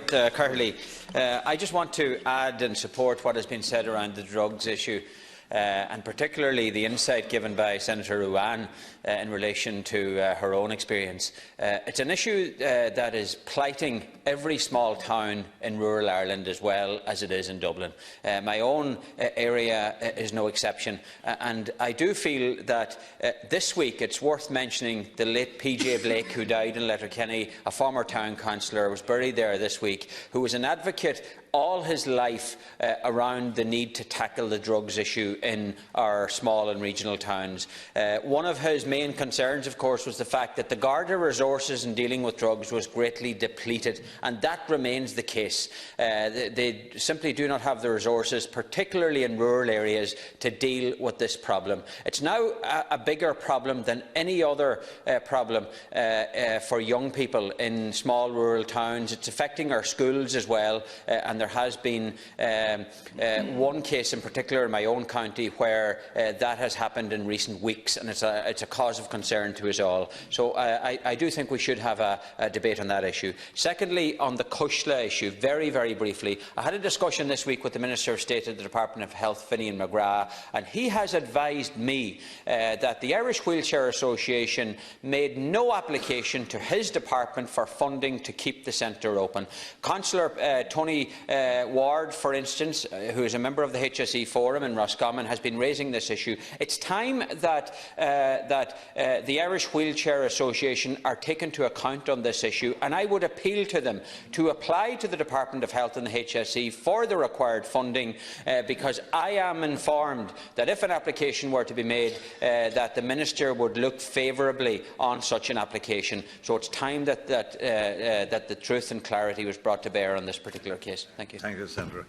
Currently, I just want to add and support what has been said around the drugs issue. And particularly the insight given by Senator Ruane in relation to her own experience. It's an issue that is plighting every small town in rural Ireland as well as it is in Dublin. My own area is no exception, and I do feel that this week it's worth mentioning the late PJ Blake, who died in Letterkenny, a former town councillor, was buried there this week, who was an advocate all his life around the need to tackle the drugs issue in our small and regional towns. One of his main concerns, of course, was the fact that the Garda resources in dealing with drugs was greatly depleted, and that remains the case. They simply do not have the resources, particularly in rural areas, to deal with this problem. It's now a bigger problem than any other problem for young people in small rural towns. It's affecting our schools as well, and there has been one case in particular in my own county where that has happened in recent weeks, and it's a cause of concern to us all. So I do think we should have a debate on that issue. Secondly, on the Cushla issue, very, very briefly, I had a discussion this week with the Minister of State at the Department of Health, Finian McGrath, and he has advised me that the Irish Wheelchair Association made no application to his department for funding to keep the centre open. Councillor Tony Ward, for instance, who is a member of the HSE Forum in Roscommon, has been raising this issue. It's time that the Irish Wheelchair Association are taken to account on this issue, and I would appeal to them to apply to the Department of Health and the HSE for the required funding, because I am informed that if an application were to be made, that the Minister would look favourably on such an application. So it's time that the truth and clarity was brought to bear on this particular case. Thank you. Thank you, Senator.